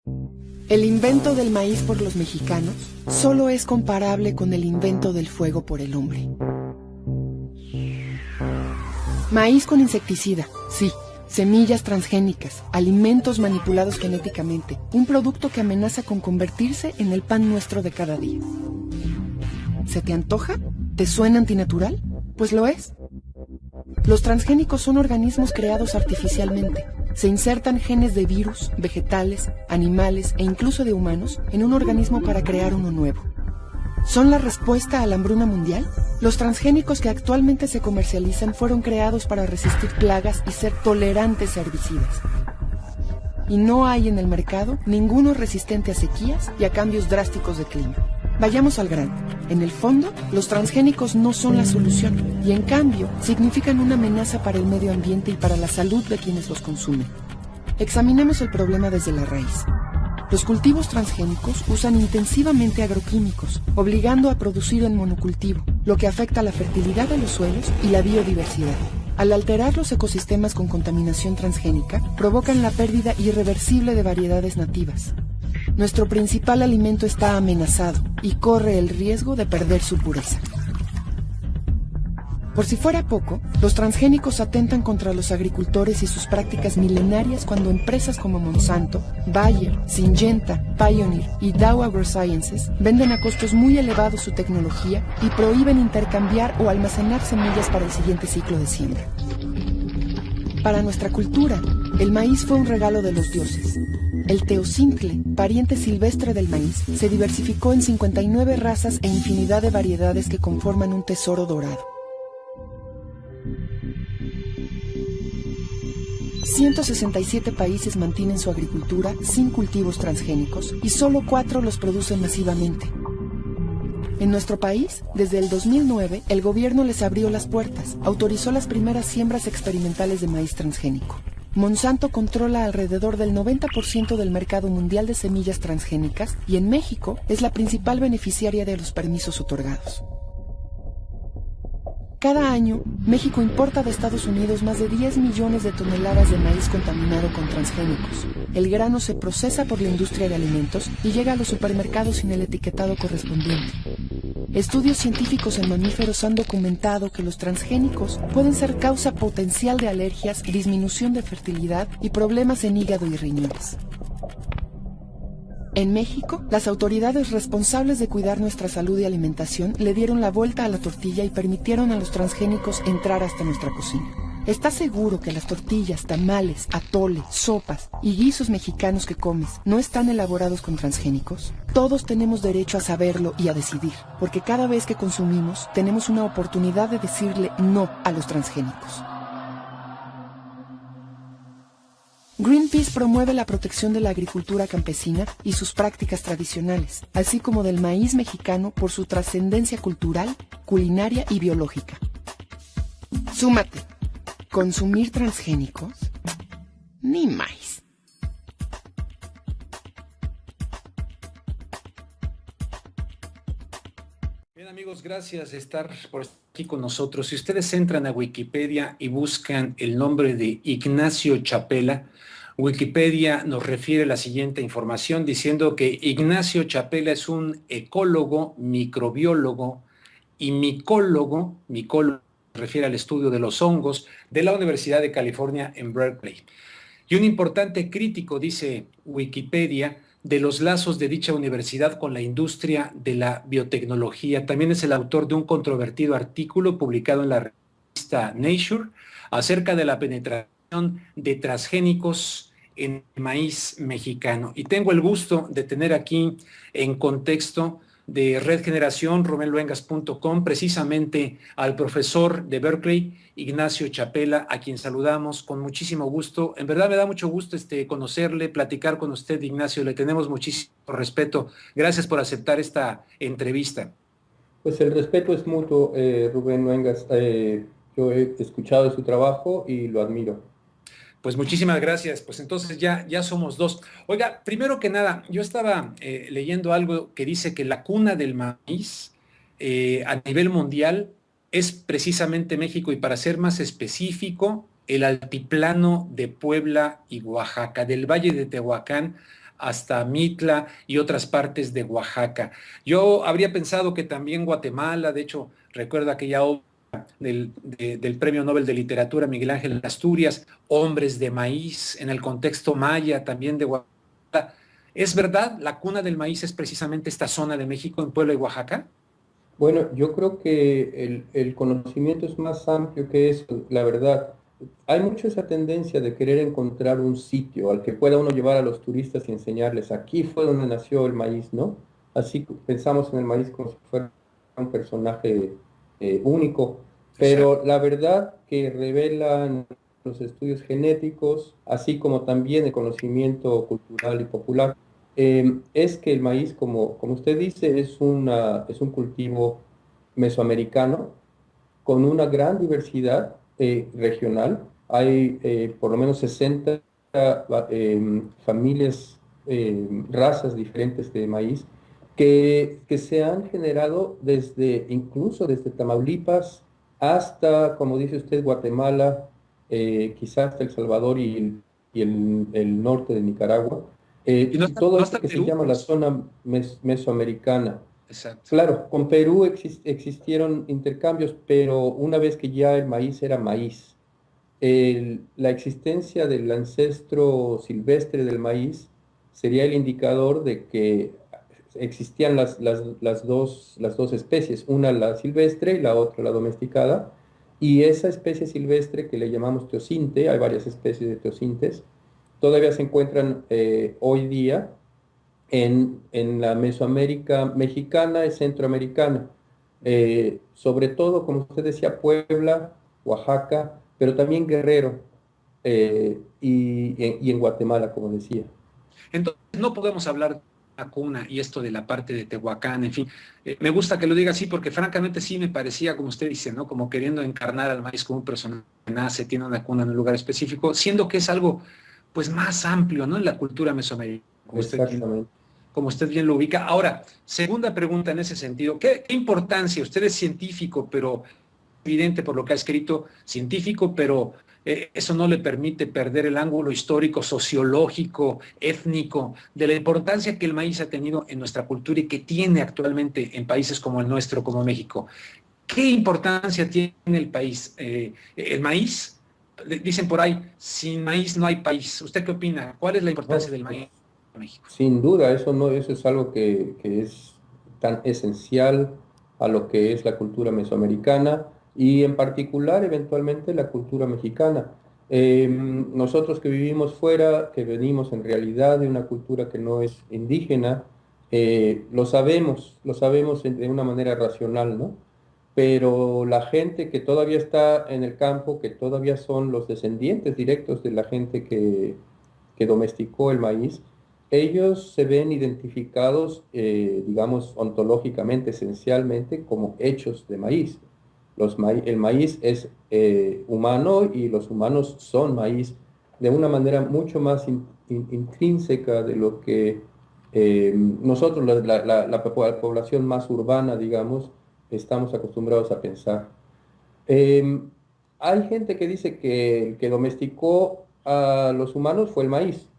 El invento del maíz por los mexicanos solo es comparable con el invento del fuego por el hombre. Maíz con insecticida, sí. Semillas transgénicas, alimentos manipulados genéticamente, un producto que amenaza con convertirse en el pan nuestro de cada día. ¿Se te antoja? ¿Te suena antinatural? Pues lo es. Los transgénicos son organismos creados artificialmente. Se insertan genes de virus, vegetales, animales e incluso de humanos en un organismo para crear uno nuevo. ¿Son la respuesta a la hambruna mundial? Los transgénicos que actualmente se comercializan fueron creados para resistir plagas y ser tolerantes a herbicidas. Y no hay en el mercado ninguno resistente a sequías y a cambios drásticos de clima. Vayamos al grano. En el fondo, los transgénicos no son la solución y en cambio significan una amenaza para el medio ambiente y para la salud de quienes los consumen. Examinemos el problema desde la raíz. Los cultivos transgénicos usan intensivamente agroquímicos, obligando a producir en monocultivo, lo que afecta la fertilidad de los suelos y la biodiversidad. Al alterar los ecosistemas con contaminación transgénica, provocan la pérdida irreversible de variedades nativas. Nuestro principal alimento está amenazado y corre el riesgo de perder su pureza. Por si fuera poco, los transgénicos atentan contra los agricultores y sus prácticas milenarias cuando empresas como Monsanto, Bayer, Syngenta, Pioneer y Dow AgroSciences venden a costos muy elevados su tecnología y prohíben intercambiar o almacenar semillas para el siguiente ciclo de siembra. Para nuestra cultura, el maíz fue un regalo de los dioses. El teocintle, pariente silvestre del maíz, se diversificó en 59 razas e infinidad de variedades que conforman un tesoro dorado. 167 países mantienen su agricultura sin cultivos transgénicos y solo 4 los producen masivamente. En nuestro país, desde el 2009, el gobierno les abrió las puertas, autorizó las primeras siembras experimentales de maíz transgénico. Monsanto controla alrededor del 90% del mercado mundial de semillas transgénicas y en México es la principal beneficiaria de los permisos otorgados. Cada año, México importa de Estados Unidos más de 10 millones de toneladas de maíz contaminado con transgénicos. El grano se procesa por la industria de alimentos y llega a los supermercados sin el etiquetado correspondiente. Estudios científicos en mamíferos han documentado que los transgénicos pueden ser causa potencial de alergias, disminución de fertilidad y problemas en hígado y riñones. En México, las autoridades responsables de cuidar nuestra salud y alimentación le dieron la vuelta a la tortilla y permitieron a los transgénicos entrar hasta nuestra cocina. ¿Estás seguro que las tortillas, tamales, atole, sopas y guisos mexicanos que comes no están elaborados con transgénicos? Todos tenemos derecho a saberlo y a decidir, porque cada vez que consumimos tenemos una oportunidad de decirle no a los transgénicos. Greenpeace promueve la protección de la agricultura campesina y sus prácticas tradicionales, así como del maíz mexicano por su trascendencia cultural, culinaria y biológica. Súmate. ¿Consumir transgénicos? Ni más. Bien, amigos, gracias de estar por aquí con nosotros. Si ustedes entran a Wikipedia y buscan el nombre de Ignacio Chapela, Wikipedia nos refiere la siguiente información diciendo que Ignacio Chapela es un ecólogo, microbiólogo y micólogo refiere al estudio de los hongos de la Universidad de California en Berkeley. Y un importante crítico, dice Wikipedia, de los lazos de dicha universidad con la industria de la biotecnología. También es el autor de un controvertido artículo publicado en la revista Nature acerca de la penetración de transgénicos en el maíz mexicano. Y tengo el gusto de tener aquí en contexto de Red Generación, romelluengas.com, precisamente al profesor de Berkeley, Ignacio Chapela, a quien saludamos con muchísimo gusto. En verdad me da mucho gusto conocerle, platicar con usted, Ignacio. Le tenemos muchísimo respeto. Gracias por aceptar esta entrevista. Pues el respeto es mutuo, Rubén Luengas. Yo he escuchado su trabajo y lo admiro. Pues muchísimas gracias. Pues entonces ya somos dos. Oiga, primero que nada, yo estaba leyendo algo que dice que la cuna del maíz a nivel mundial es precisamente México, y para ser más específico, el altiplano de Puebla y Oaxaca, del Valle de Tehuacán hasta Mitla y otras partes de Oaxaca. Yo habría pensado que también Guatemala, de hecho, recuerda aquella obra del Premio Nobel de Literatura Miguel Ángel Asturias, Hombres de Maíz, en el contexto maya también de Guatemala. ¿Es verdad? ¿La cuna del maíz es precisamente esta zona de México, en Puebla y Oaxaca? Bueno, yo creo que el conocimiento es más amplio que eso, la verdad. Hay mucho esa tendencia de querer encontrar un sitio al que pueda uno llevar a los turistas y enseñarles, aquí fue donde nació el maíz, ¿no? Así pensamos en el maíz como si fuera un personaje único, Exacto. pero la verdad que revelan los estudios genéticos, así como también el conocimiento cultural y popular, es que el maíz, como usted dice, es un cultivo mesoamericano con una gran diversidad regional. Hay por lo menos 60 familias, razas diferentes de maíz que se han generado desde, incluso desde Tamaulipas hasta, como dice usted, Guatemala, quizás hasta El Salvador y el norte de Nicaragua. Y Todo no esto hasta que se Perú, llama la profesor. zona mesoamericana. Exacto. Claro, con Perú existieron intercambios, pero una vez que ya el maíz era maíz, la existencia del ancestro silvestre del maíz sería el indicador de que existían las dos especies, una la silvestre y la otra la domesticada, y esa especie silvestre que le llamamos teosinte, hay varias especies de teosintes, todavía se encuentran hoy día en la Mesoamérica mexicana y centroamericana. Sobre todo, como usted decía, Puebla, Oaxaca, pero también Guerrero y en Guatemala, como decía. Entonces, no podemos hablar de la cuna y esto de la parte de Tehuacán, en fin. Me gusta que lo diga así porque francamente sí me parecía, como usted dice, ¿no? Como queriendo encarnar al maíz como un personaje que nace, tiene una cuna en un lugar específico, siendo que es algo pues más amplio, ¿no? En la cultura mesoamericana, Exactamente. como usted bien lo ubica. Ahora, segunda pregunta en ese sentido, ¿qué importancia? Usted es científico, pero evidente por lo que ha escrito, científico, pero eso no le permite perder el ángulo histórico, sociológico, étnico, de la importancia que el maíz ha tenido en nuestra cultura y que tiene actualmente en países como el nuestro, como México. ¿Qué importancia tiene el país? El maíz, dicen por ahí, sin maíz no hay país. ¿Usted qué opina? ¿Cuál es la importancia No, del maíz pues, en México? sin duda, eso no, eso es algo que es tan esencial a lo que es la cultura mesoamericana y en particular eventualmente la cultura mexicana. Nosotros que vivimos fuera, que venimos en realidad de una cultura que no es indígena, lo sabemos de una manera racional, ¿no? Pero la gente que todavía está en el campo, que todavía son los descendientes directos de la gente que domesticó el maíz, ellos se ven identificados, digamos, ontológicamente, esencialmente, como hechos de maíz. El maíz es humano y los humanos son maíz de una manera mucho más intrínseca de lo que nosotros, la población más urbana, digamos, estamos acostumbrados a pensar. Eh, Hay gente que dice que el que domesticó a los humanos fue el maíz,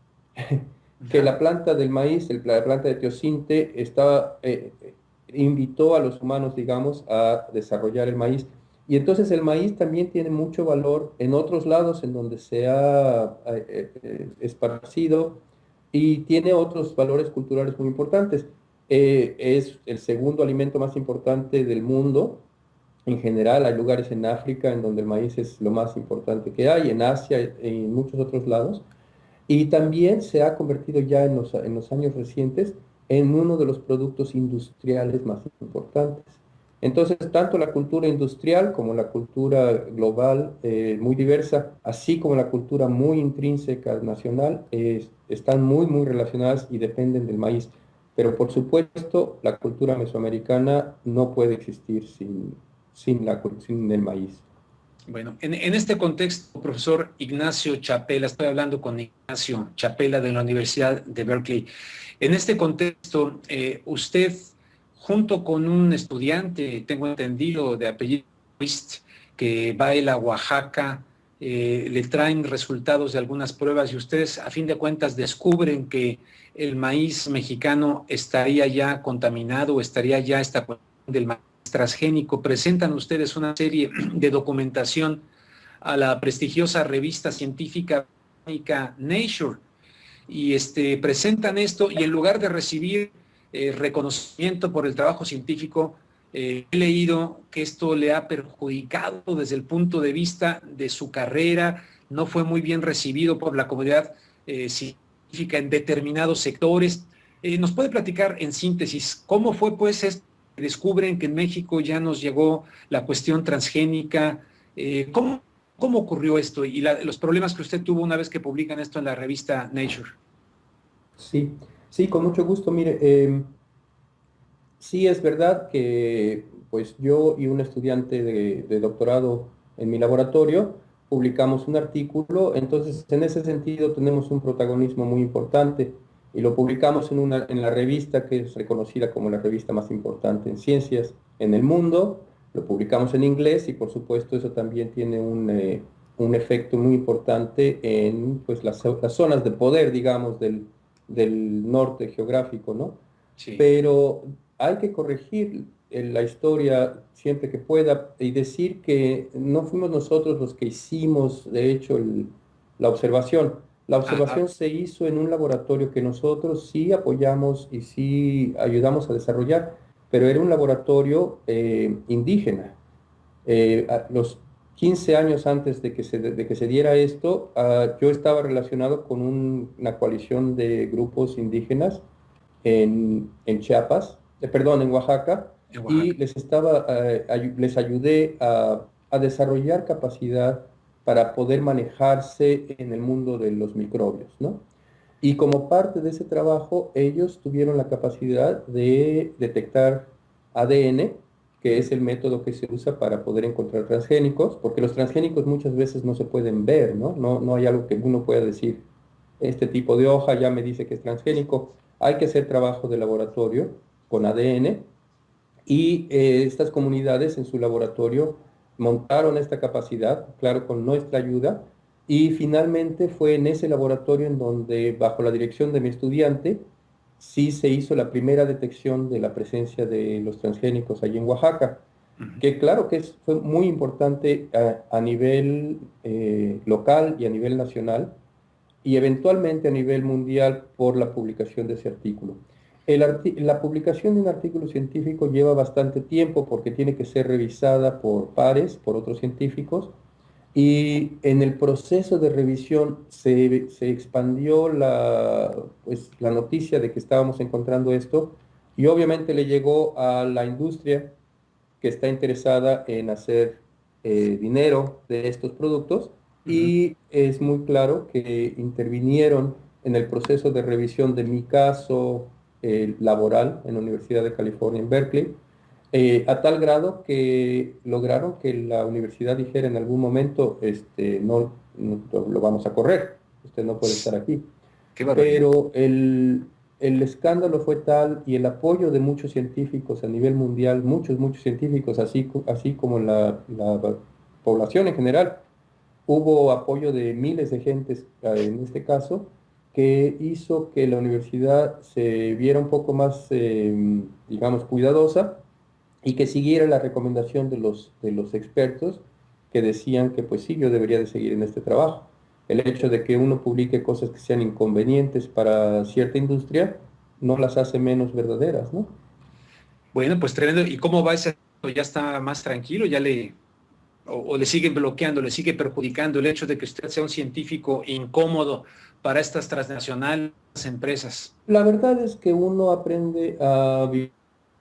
que Ajá. la planta del maíz, la planta de teosinte, invitó a los humanos, digamos, a desarrollar el maíz. Y entonces el maíz también tiene mucho valor en otros lados en donde se ha esparcido y tiene otros valores culturales muy importantes. Es el segundo alimento más importante del mundo en general. Hay lugares en África en donde el maíz es lo más importante que hay, en Asia y en muchos otros lados. Y también se ha convertido ya en los años recientes en uno de los productos industriales más importantes. Entonces, tanto la cultura industrial como la cultura global, muy diversa, así como la cultura muy intrínseca nacional, están muy, muy relacionadas y dependen del maíz. Pero por supuesto, la cultura mesoamericana no puede existir sin el maíz. Bueno, en este contexto, profesor Ignacio Chapela, estoy hablando con Ignacio Chapela de la Universidad de Berkeley. En este contexto, usted, junto con un estudiante, tengo entendido, de apellido Luis, que va él a Oaxaca, le traen resultados de algunas pruebas y ustedes a fin de cuentas descubren que el maíz mexicano estaría ya contaminado, estaría ya esta cuestión del maíz transgénico. Presentan ustedes una serie de documentación a la prestigiosa revista científica Nature y presentan esto, y en lugar de recibir reconocimiento por el trabajo científico, he leído que esto le ha perjudicado desde el punto de vista de su carrera, no fue muy bien recibido por la comunidad científica en determinados sectores. ¿Nos puede platicar en síntesis cómo fue pues esto que descubren que en México ya nos llegó la cuestión transgénica? ¿Cómo ocurrió esto y los problemas que usted tuvo una vez que publican esto en la revista Nature? Sí, sí, con mucho gusto. Mire, sí es verdad que pues yo y un estudiante de doctorado en mi laboratorio publicamos un artículo, entonces en ese sentido tenemos un protagonismo muy importante y lo publicamos en la revista que es reconocida como la revista más importante en ciencias en el mundo. Lo publicamos en inglés y por supuesto eso también tiene un efecto muy importante en pues, las zonas de poder, digamos, del norte geográfico, ¿no? Sí. Pero hay que corregir la historia siempre que pueda y decir que no fuimos nosotros los que hicimos, de hecho, la observación. La observación se hizo en un laboratorio que nosotros sí apoyamos y sí ayudamos a desarrollar, pero era un laboratorio indígena. A los 15 años antes de que se diera esto, yo estaba relacionado con una coalición de grupos indígenas en Chiapas, perdón, en Oaxaca, y les ayudé a desarrollar capacidad para poder manejarse en el mundo de los microbios, ¿no? Y como parte de ese trabajo, ellos tuvieron la capacidad de detectar ADN, que es el método que se usa para poder encontrar transgénicos, porque los transgénicos muchas veces no se pueden ver, ¿no? No hay algo que uno pueda decir, este tipo de hoja ya me dice que es transgénico. Hay que hacer trabajo de laboratorio con ADN y estas comunidades en su laboratorio montaron esta capacidad, claro, con nuestra ayuda, y finalmente fue en ese laboratorio en donde, bajo la dirección de mi estudiante, sí se hizo la primera detección de la presencia de los transgénicos allí en Oaxaca, que claro que fue muy importante a nivel local y a nivel nacional, y eventualmente a nivel mundial por la publicación de ese artículo. La publicación de un artículo científico lleva bastante tiempo porque tiene que ser revisada por pares, por otros científicos, y en el proceso de revisión se expandió pues, la noticia de que estábamos encontrando esto, y obviamente le llegó a la industria que está interesada en hacer dinero de estos productos, y es muy claro que intervinieron en el proceso de revisión de mi caso laboral en la Universidad de California en Berkeley, a tal grado que lograron que la universidad dijera en algún momento, no lo vamos a correr, usted no puede estar aquí. Pero el escándalo fue tal y el apoyo de muchos científicos a nivel mundial, muchos científicos, así como la población en general, hubo apoyo de miles de gentes en este caso, que hizo que la universidad se viera un poco más, digamos, cuidadosa y que siguiera la recomendación de los expertos que decían que pues sí, yo debería de seguir en este trabajo. El hecho de que uno publique cosas que sean inconvenientes para cierta industria no las hace menos verdaderas, ¿no? Bueno, pues tremendo. ¿Y cómo va ese? ¿Ya está más tranquilo? ¿Ya o le siguen bloqueando, le sigue perjudicando el hecho de que usted sea un científico incómodo para estas transnacionales empresas? La verdad es que uno aprende a vivir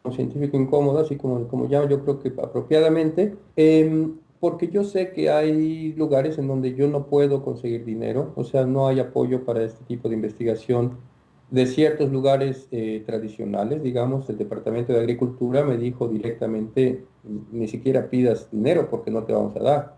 como científico incómodo, así como llamo yo creo que apropiadamente, porque yo sé que hay lugares en donde yo no puedo conseguir dinero, o sea, no hay apoyo para este tipo de investigación de ciertos lugares tradicionales, digamos, el Departamento de Agricultura me dijo directamente, ni siquiera pidas dinero porque no te vamos a dar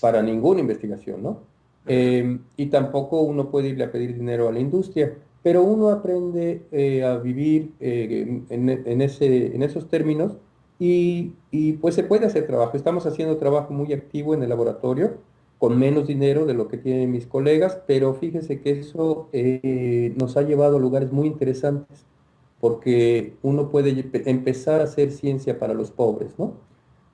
para ninguna investigación, ¿no? Y tampoco uno puede irle a pedir dinero a la industria, pero uno aprende a vivir en esos términos y pues se puede hacer trabajo. Estamos haciendo trabajo muy activo en el laboratorio con menos dinero de lo que tienen mis colegas, pero fíjese que eso nos ha llevado a lugares muy interesantes, porque uno puede empezar a hacer ciencia para los pobres, ¿no?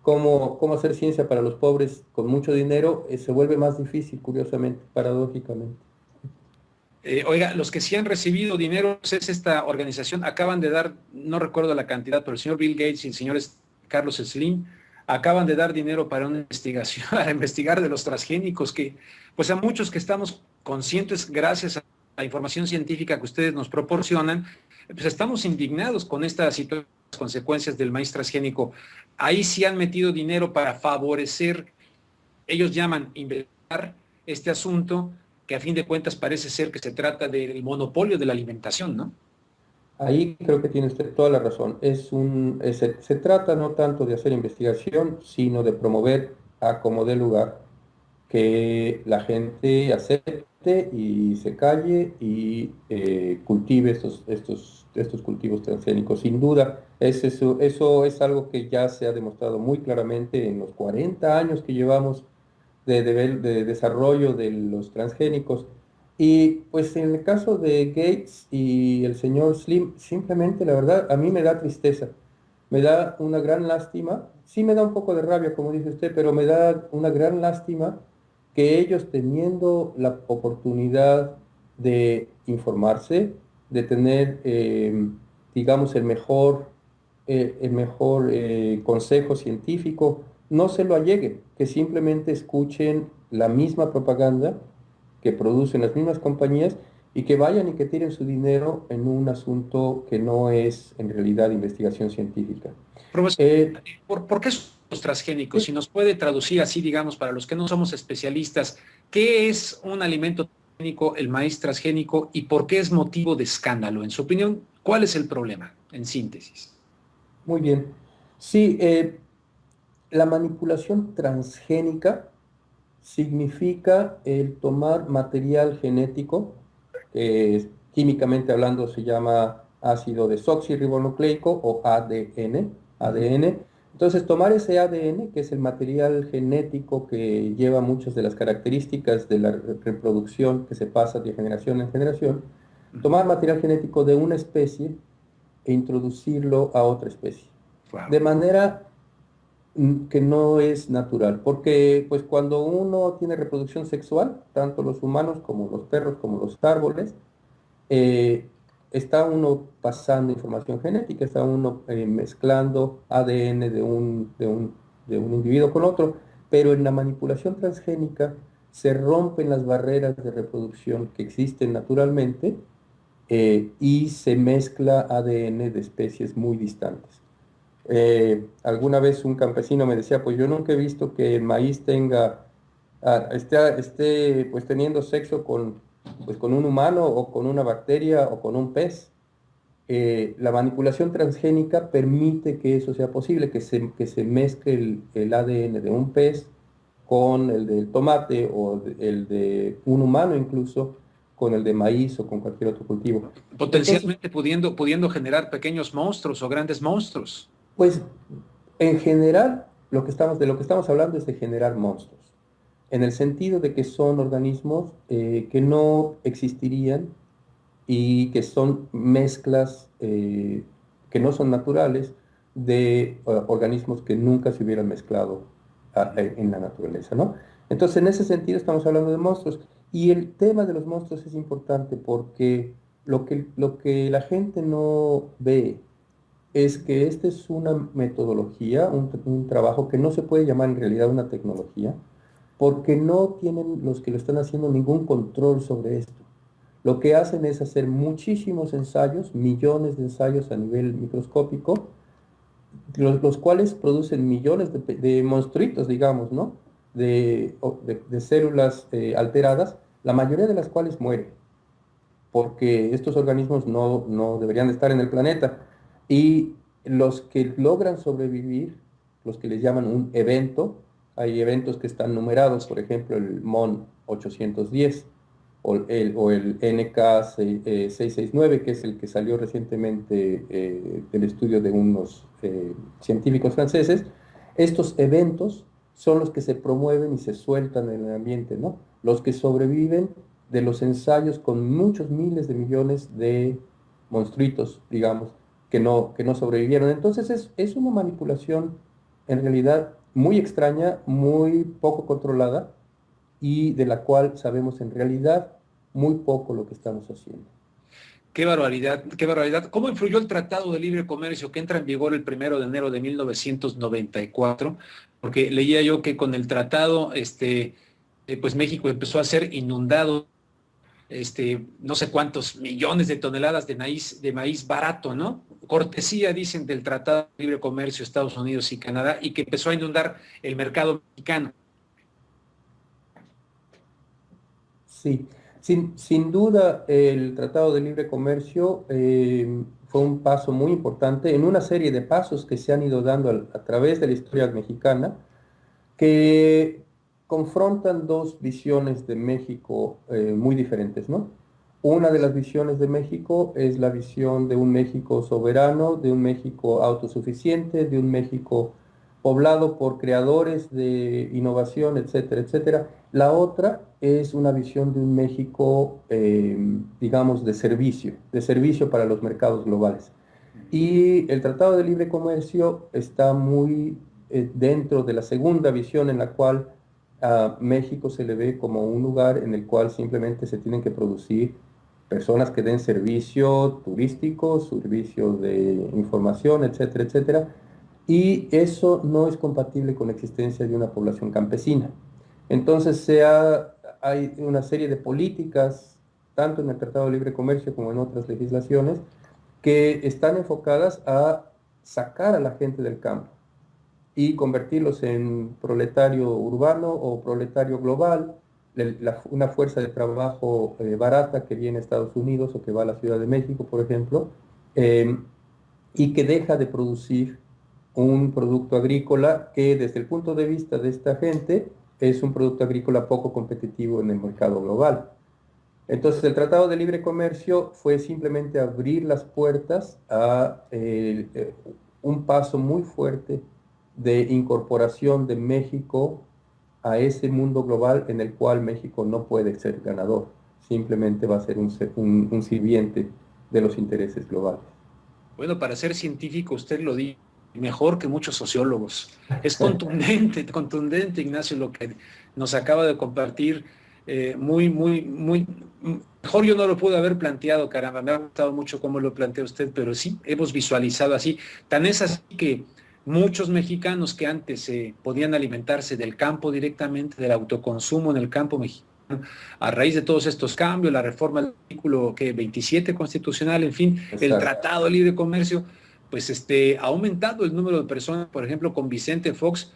¿Cómo hacer ciencia para los pobres con mucho dinero? Se vuelve más difícil, curiosamente, paradójicamente. Oiga, los que sí han recibido dinero pues, es esta organización, acaban de dar, no recuerdo la cantidad, pero el señor Bill Gates y el señor Carlos Slim acaban de dar dinero para una investigación, para investigar de los transgénicos, que pues a muchos que estamos conscientes, gracias a la información científica que ustedes nos proporcionan, pues estamos indignados con esta situación, las consecuencias del maíz transgénico. Ahí sí han metido dinero para favorecer, ellos llaman investigar este asunto, que a fin de cuentas parece ser que se trata del monopolio de la alimentación, ¿no? Ahí creo que tiene usted toda la razón. Se trata no tanto de hacer investigación, sino de promover a como dé lugar que la gente acepte y se calle y cultive estos cultivos transgénicos. Sin duda, eso es algo que ya se ha demostrado muy claramente en los 40 años que llevamos de desarrollo de los transgénicos. Y pues en el caso de Gates y el señor Slim, simplemente la verdad a mí me da tristeza, me da una gran lástima, sí me da un poco de rabia como dice usted, pero me da una gran lástima que ellos teniendo la oportunidad de informarse, de tener, digamos, el mejor consejo científico, no se lo alleguen, que simplemente escuchen la misma propaganda que producen las mismas compañías y que vayan y que tiren su dinero en un asunto que no es en realidad investigación científica. Profesor, ¿por qué son los transgénicos? Si nos puede traducir así, digamos, para los que no somos especialistas, ¿qué es un alimento transgénico, el maíz transgénico, y por qué es motivo de escándalo? En su opinión, ¿cuál es el problema, en síntesis? Muy bien. Sí, la manipulación transgénica significa el tomar material genético, que químicamente hablando se llama ácido desoxirribonucleico o ADN. Entonces, tomar ese ADN, que es el material genético que lleva muchas de las características de la reproducción que se pasa de generación en generación, tomar material genético de una especie e introducirlo a otra especie. Wow. De manera que no es natural, porque pues cuando uno tiene reproducción sexual, tanto los humanos como los perros, como los árboles, está uno pasando información genética, está uno mezclando ADN de un individuo con otro, pero en la manipulación transgénica se rompen las barreras de reproducción que existen naturalmente y se mezcla ADN de especies muy distantes. Alguna vez un campesino me decía, pues yo nunca he visto que el maíz esté pues teniendo sexo con un humano o con una bacteria o con un pez. La manipulación transgénica permite que eso sea posible, que se mezcle el ADN de un pez con el del tomate o el de un humano incluso, con el de maíz o con cualquier otro cultivo. Potencialmente pudiendo generar pequeños monstruos o grandes monstruos. Pues en general, de lo que estamos hablando es de generar monstruos, en el sentido de que son organismos que no existirían y que son mezclas que no son naturales de organismos que nunca se hubieran mezclado en la naturaleza, ¿no? Entonces, en ese sentido estamos hablando de monstruos. Y el tema de los monstruos es importante porque lo que la gente no ve es que esta es una metodología, un trabajo que no se puede llamar en realidad una tecnología, porque no tienen los que lo están haciendo ningún control sobre esto. Lo que hacen es hacer muchísimos ensayos, millones de ensayos a nivel microscópico, los cuales producen millones de monstruitos, digamos, ¿no? De células alteradas, la mayoría de las cuales mueren, porque estos organismos no deberían estar en el planeta. Y los que logran sobrevivir, los que les llaman un evento, hay eventos que están numerados, por ejemplo, el MON 810 o el NK669, que es el que salió recientemente del estudio de unos científicos franceses. Estos eventos son los que se promueven y se sueltan en el ambiente, ¿no? Los que sobreviven de los ensayos con muchos miles de millones de monstruitos, digamos, que no sobrevivieron. Entonces es una manipulación en realidad muy extraña, muy poco controlada y de la cual sabemos en realidad muy poco lo que estamos haciendo. Qué barbaridad, qué barbaridad. ¿Cómo influyó el Tratado de Libre Comercio que entra en vigor el 1 de enero de 1994? Porque leía yo que con el tratado, pues México empezó a ser inundado, no sé cuántos millones de toneladas de maíz barato, ¿no? Cortesía, dicen, del Tratado de Libre Comercio Estados Unidos y Canadá, y que empezó a inundar el mercado mexicano. Sí, sin duda el Tratado de Libre Comercio fue un paso muy importante en una serie de pasos que se han ido dando a través de la historia mexicana, que confrontan dos visiones de México muy diferentes, ¿no? Una de las visiones de México es la visión de un México soberano, de un México autosuficiente, de un México poblado por creadores de innovación, etcétera, etcétera. La otra es una visión de un México, digamos, de servicio para los mercados globales. Y el Tratado de Libre Comercio está muy dentro de la segunda visión en la cual a México se le ve como un lugar en el cual simplemente se tienen que producir personas que den servicio turístico, servicio de información, etcétera, etcétera. Y eso no es compatible con la existencia de una población campesina. Entonces hay una serie de políticas, tanto en el Tratado de Libre Comercio como en otras legislaciones, que están enfocadas a sacar a la gente del campo y convertirlos en proletario urbano o proletario global, una fuerza de trabajo barata que viene a Estados Unidos o que va a la Ciudad de México, por ejemplo, eh, y que deja de producir un producto agrícola que desde el punto de vista de esta gente es un producto agrícola poco competitivo en el mercado global. Entonces, el Tratado de Libre Comercio fue simplemente abrir las puertas a un paso muy fuerte de incorporación de México a ese mundo global en el cual México no puede ser ganador, simplemente va a ser un sirviente de los intereses globales. Bueno, para ser científico, usted lo dice mejor que muchos sociólogos. Es contundente, Ignacio, lo que nos acaba de compartir. Muy, mejor yo no lo pude haber planteado, caramba, me ha gustado mucho cómo lo plantea usted, pero sí, hemos visualizado así. Tan es así que muchos mexicanos que antes podían alimentarse del campo directamente, del autoconsumo en el campo mexicano, a raíz de todos estos cambios, la reforma del artículo 27 constitucional, en fin, exacto, el Tratado de Libre Comercio, pues ha aumentado el número de personas, por ejemplo, con Vicente Fox,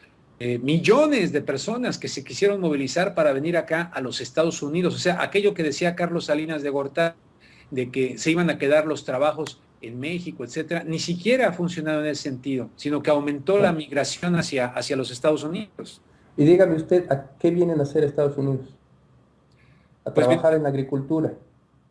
millones de personas que se quisieron movilizar para venir acá a los Estados Unidos. O sea, aquello que decía Carlos Salinas de Gortari, de que se iban a quedar los trabajos en México, etcétera, ni siquiera ha funcionado en ese sentido, sino que aumentó la migración hacia los Estados Unidos. Y dígame usted, ¿a qué vienen a hacer Estados Unidos? A trabajar en la agricultura.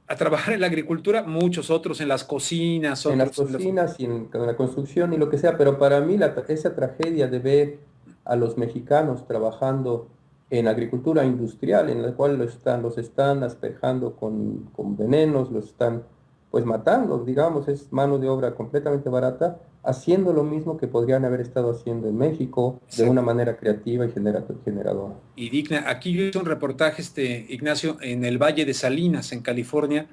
A trabajar en la agricultura, muchos otros en las cocinas. En las cocinas y en la construcción y lo que sea, pero para mí esa tragedia de ver a los mexicanos trabajando en agricultura industrial, en la cual los están asperjando con venenos, los están pues matando, digamos, es mano de obra completamente barata, haciendo lo mismo que podrían haber estado haciendo en México de una manera creativa y generadora. Y digna. Aquí yo hice un reportaje, Ignacio, en el Valle de Salinas, en California,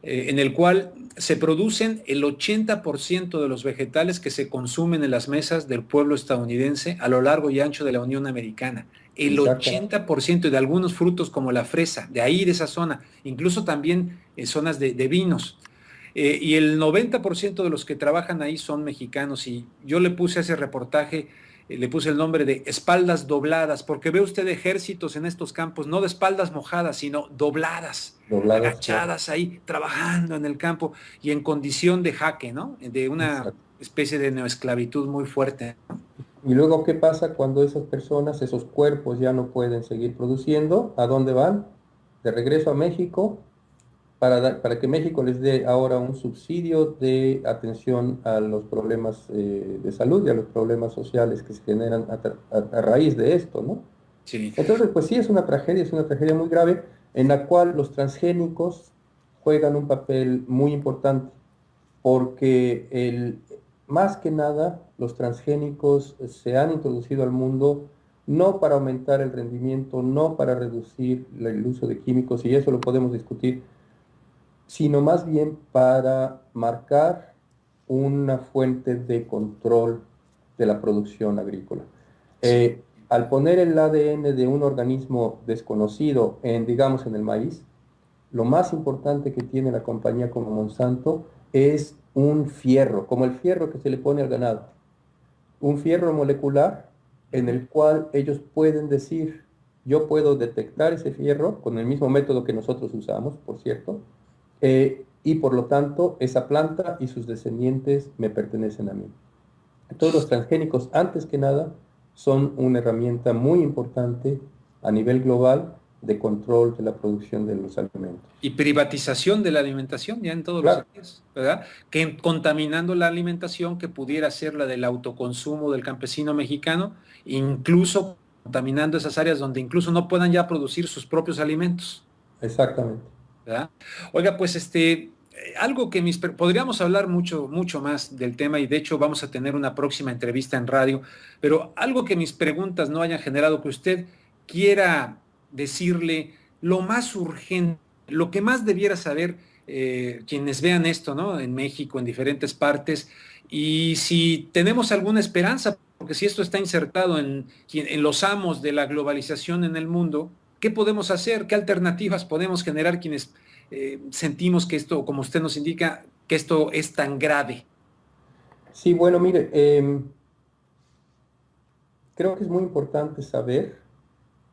en el cual se producen el 80% de los vegetales que se consumen en las mesas del pueblo estadounidense a lo largo y ancho de la Unión Americana. El 80% de algunos frutos como la fresa, de ahí, de esa zona, incluso también zonas de vinos. Y el 90% de los que trabajan ahí son mexicanos, y yo le puse a ese reportaje, le puse el nombre de espaldas dobladas, porque ve usted ejércitos en estos campos, no de espaldas mojadas, sino dobladas, agachadas ahí, trabajando en el campo y en condición de jaque, ¿no? De una especie de neoesclavitud muy fuerte, ¿no? Y luego, ¿qué pasa cuando esas personas, esos cuerpos ya no pueden seguir produciendo? ¿A dónde van? De regreso a México, para que México les dé ahora un subsidio de atención a los problemas de salud y a los problemas sociales que se generan a raíz de esto, ¿no? Sí. Entonces, pues sí, es una tragedia muy grave en la cual los transgénicos juegan un papel muy importante, porque más que nada los transgénicos se han introducido al mundo no para aumentar el rendimiento, no para reducir el uso de químicos, y eso lo podemos discutir, sino más bien para marcar una fuente de control de la producción agrícola. Sí. Al poner el ADN de un organismo desconocido digamos, en el maíz, lo más importante que tiene la compañía como Monsanto es un fierro, como el fierro que se le pone al ganado. Un fierro molecular en el cual ellos pueden decir, yo puedo detectar ese fierro con el mismo método que nosotros usamos, por cierto, y por lo tanto esa planta y sus descendientes me pertenecen a mí. Todos los transgénicos, antes que nada, son una herramienta muy importante a nivel global de control de la producción de los alimentos. Y privatización de la alimentación ya en todos los sentidos, ¿verdad? Que contaminando la alimentación que pudiera ser la del autoconsumo del campesino mexicano, incluso contaminando esas áreas donde incluso no puedan ya producir sus propios alimentos. Exactamente. ¿Verdad? Oiga, pues algo que podríamos hablar mucho más del tema, y de hecho vamos a tener una próxima entrevista en radio, pero algo que mis preguntas no hayan generado, que usted quiera decirle lo más urgente, lo que más debiera saber quienes vean esto, ¿no? En México, en diferentes partes, y si tenemos alguna esperanza, porque si esto está insertado en los amos de la globalización en el mundo, ¿qué podemos hacer? ¿Qué alternativas podemos generar quienes sentimos que esto, como usted nos indica, que esto es tan grave? Sí, bueno, mire, creo que es muy importante saber,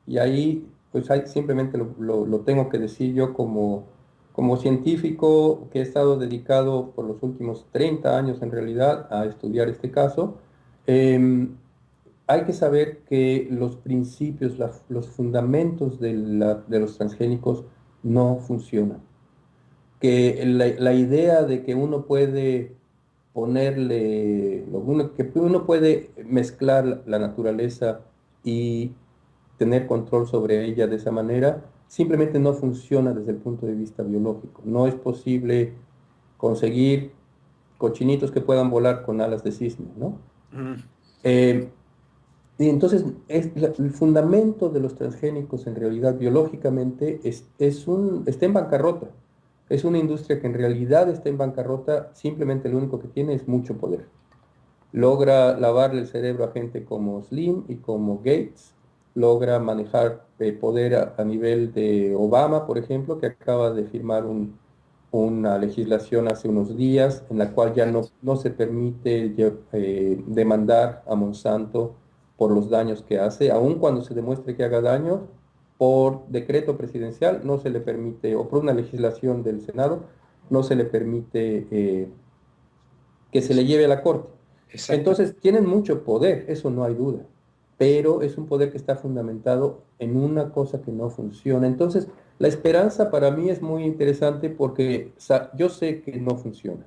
y ahí pues simplemente lo tengo que decir yo como científico que he estado dedicado por los últimos 30 años en realidad a estudiar este caso. Hay que saber que los principios, los fundamentos de los transgénicos no funcionan. Que la idea de que uno puede que uno puede mezclar la naturaleza y tener control sobre ella de esa manera, simplemente no funciona desde el punto de vista biológico. No es posible conseguir cochinitos que puedan volar con alas de cisne, ¿no? Y entonces, el fundamento de los transgénicos en realidad biológicamente está en bancarrota. Es una industria que en realidad está en bancarrota, simplemente lo único que tiene es mucho poder. Logra lavarle el cerebro a gente como Slim y como Gates, logra manejar poder a nivel de Obama, por ejemplo, que acaba de firmar una legislación hace unos días en la cual ya no se permite demandar a Monsanto por los daños que hace, aun cuando se demuestre que haga daño, por decreto presidencial no se le permite, o por una legislación del Senado, no se le permite que se le lleve a la corte. Exacto. Entonces, tienen mucho poder, eso no hay duda, pero es un poder que está fundamentado en una cosa que no funciona. Entonces, la esperanza para mí es muy interesante porque yo sé que no funciona.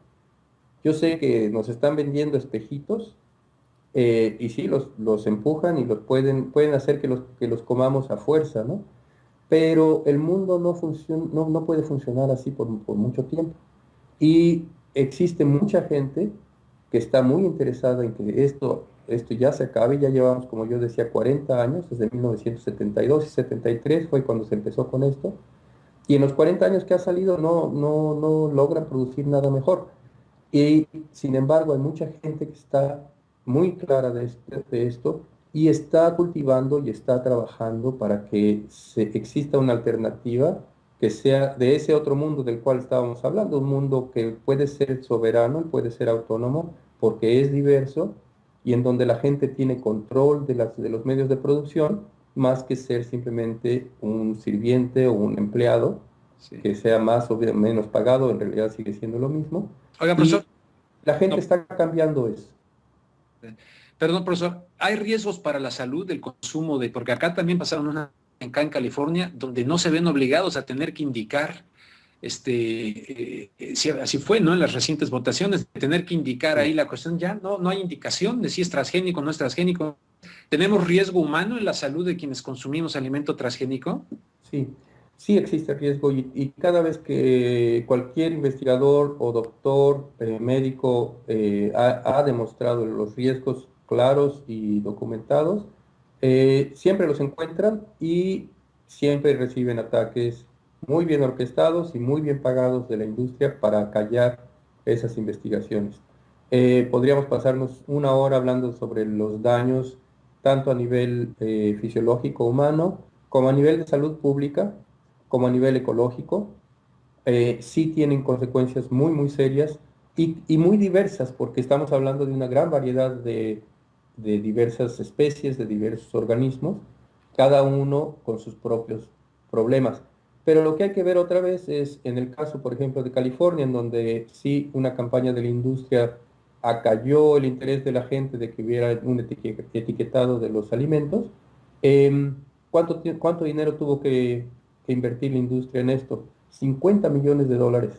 Yo sé que nos están vendiendo espejitos, y sí, los empujan y pueden hacer que los comamos a fuerza, ¿no? Pero el mundo no puede funcionar así por mucho tiempo. Y existe mucha gente que está muy interesada en que esto ya se acabe. Ya llevamos, como yo decía, 40 años, desde 1972 y 73 fue cuando se empezó con esto. Y en los 40 años que ha salido no logran producir nada mejor. Y sin embargo hay mucha gente que está muy clara de esto y está cultivando y está trabajando para que exista una alternativa que sea de ese otro mundo del cual estábamos hablando, un mundo que puede ser soberano, puede ser autónomo, porque es diverso y en donde la gente tiene control de los medios de producción, más que ser simplemente un sirviente o un empleado, sí, que sea más o menos pagado, en realidad sigue siendo lo mismo. Oiga, profesor. La gente está cambiando eso. Perdón, profesor, ¿hay riesgos para la salud del consumo porque acá también pasaron acá en California, donde no se ven obligados a tener que indicar si así fue, ¿no? En las recientes votaciones, de tener que indicar ahí la cuestión, ya no hay indicación de si es transgénico o no es transgénico. ¿Tenemos riesgo humano en la salud de quienes consumimos alimento transgénico? Sí, sí existe riesgo y cada vez que cualquier investigador o doctor, médico, ha demostrado los riesgos claros y documentados, siempre los encuentran y siempre reciben ataques muy bien orquestados y muy bien pagados de la industria para callar esas investigaciones. Podríamos pasarnos una hora hablando sobre los daños tanto a nivel fisiológico humano como a nivel de salud pública, como a nivel ecológico. Sí tienen consecuencias muy, muy serias y muy diversas, porque estamos hablando de una gran variedad de diversas especies, de diversos organismos, cada uno con sus propios problemas. Pero lo que hay que ver otra vez es, en el caso, por ejemplo, de California, en donde sí una campaña de la industria acalló el interés de la gente de que hubiera un etiquetado de los alimentos. ¿Cuánto dinero tuvo que invertir la industria en esto? 50 millones de dólares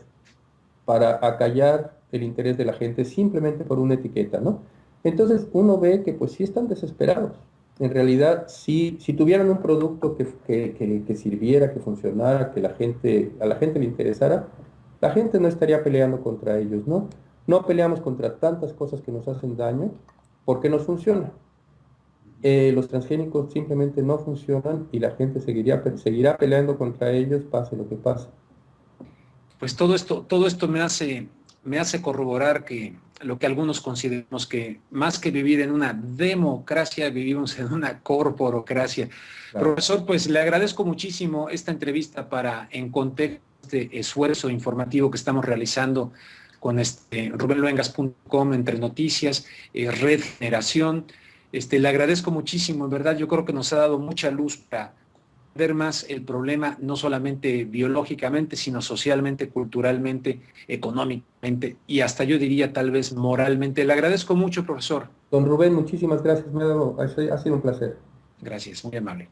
para acallar el interés de la gente simplemente por una etiqueta, ¿no? Entonces uno ve que pues sí están desesperados. En realidad, si tuvieran un producto que sirviera, que funcionara, que a la gente le interesara, la gente no estaría peleando contra ellos, ¿no? No peleamos contra tantas cosas que nos hacen daño porque nos funciona. Los transgénicos simplemente no funcionan y la gente seguirá peleando contra ellos, pase lo que pase. Pues todo esto me hace corroborar que lo que algunos consideramos que más que vivir en una democracia, vivimos en una corporocracia. Claro. Profesor, pues le agradezco muchísimo esta entrevista para en contexto este esfuerzo informativo que estamos realizando con rubenluengas.com, Entre Noticias, Red Generación. Le agradezco muchísimo, en verdad yo creo que nos ha dado mucha luz para ver más el problema, no solamente biológicamente, sino socialmente, culturalmente, económicamente y hasta yo diría tal vez moralmente. Le agradezco mucho, profesor. Don Rubén, muchísimas gracias, ha sido un placer. Gracias, muy amable.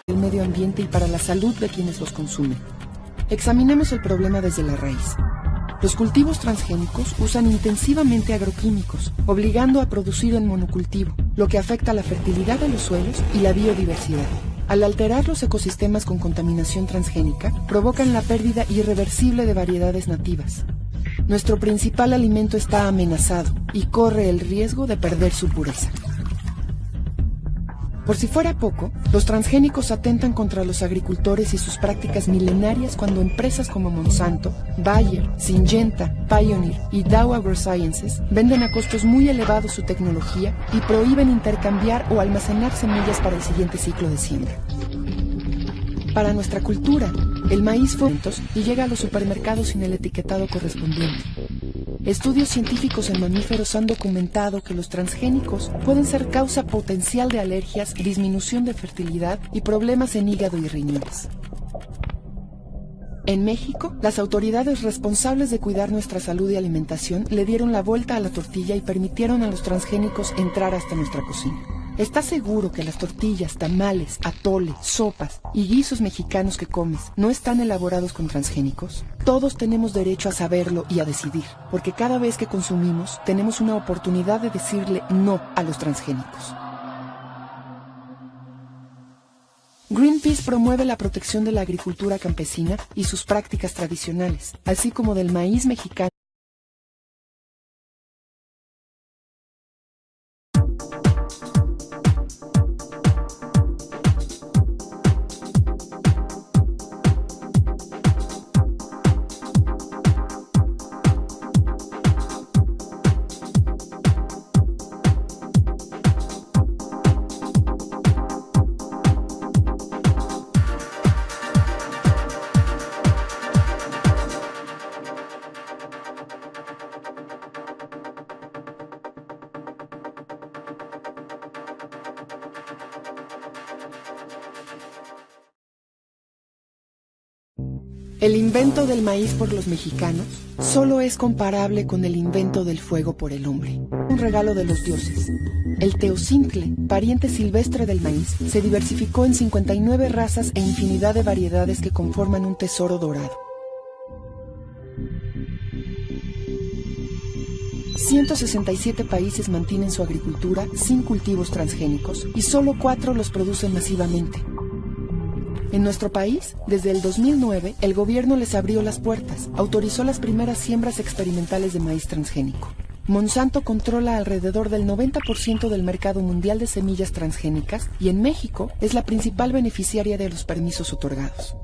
Medio ambiente y para la salud de quienes los consumen. Examinemos el problema desde la raíz. Los cultivos transgénicos usan intensivamente agroquímicos, obligando a producir en monocultivo, lo que afecta la fertilidad de los suelos y la biodiversidad. Al alterar los ecosistemas con contaminación transgénica, provocan la pérdida irreversible de variedades nativas. Nuestro principal alimento está amenazado y corre el riesgo de perder su pureza. Por si fuera poco, los transgénicos atentan contra los agricultores y sus prácticas milenarias cuando empresas como Monsanto, Bayer, Syngenta, Pioneer y Dow AgroSciences venden a costos muy elevados su tecnología y prohíben intercambiar o almacenar semillas para el siguiente ciclo de siembra. Para nuestra cultura, el maíz fue y llega a los supermercados sin el etiquetado correspondiente. Estudios científicos en mamíferos han documentado que los transgénicos pueden ser causa potencial de alergias, disminución de fertilidad y problemas en hígado y riñones. En México, las autoridades responsables de cuidar nuestra salud y alimentación le dieron la vuelta a la tortilla y permitieron a los transgénicos entrar hasta nuestra cocina. ¿Estás seguro que las tortillas, tamales, atole, sopas y guisos mexicanos que comes no están elaborados con transgénicos? Todos tenemos derecho a saberlo y a decidir, porque cada vez que consumimos tenemos una oportunidad de decirle no a los transgénicos. Greenpeace promueve la protección de la agricultura campesina y sus prácticas tradicionales, así como del maíz mexicano. El invento del maíz por los mexicanos solo es comparable con el invento del fuego por el hombre. Un regalo de los dioses. El teocincle, pariente silvestre del maíz, se diversificó en 59 razas e infinidad de variedades que conforman un tesoro dorado. 167 países mantienen su agricultura sin cultivos transgénicos y solo 4 los producen masivamente. En nuestro país, desde el 2009, el gobierno les abrió las puertas, autorizó las primeras siembras experimentales de maíz transgénico. Monsanto controla alrededor del 90% del mercado mundial de semillas transgénicas y en México es la principal beneficiaria de los permisos otorgados.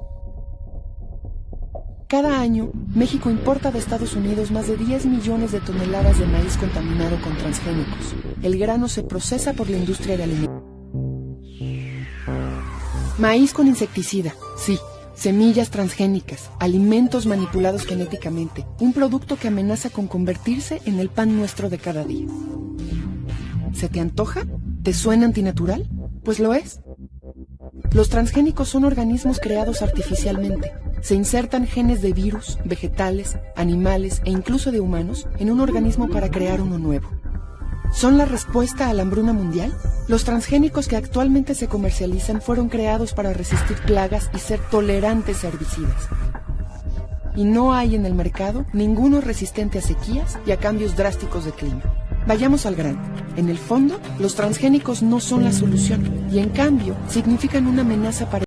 Cada año, México importa de Estados Unidos más de 10 millones de toneladas de maíz contaminado con transgénicos. El grano se procesa por la industria de alimentos. Maíz con insecticida, sí. Semillas transgénicas, alimentos manipulados genéticamente, un producto que amenaza con convertirse en el pan nuestro de cada día. ¿Se te antoja? ¿Te suena antinatural? Pues lo es. Los transgénicos son organismos creados artificialmente. Se insertan genes de virus, vegetales, animales e incluso de humanos en un organismo para crear uno nuevo. ¿Son la respuesta a la hambruna mundial? Los transgénicos que actualmente se comercializan fueron creados para resistir plagas y ser tolerantes a herbicidas. Y no hay en el mercado ninguno resistente a sequías y a cambios drásticos de clima. Vayamos al grano. En el fondo, los transgénicos no son la solución y en cambio significan una amenaza para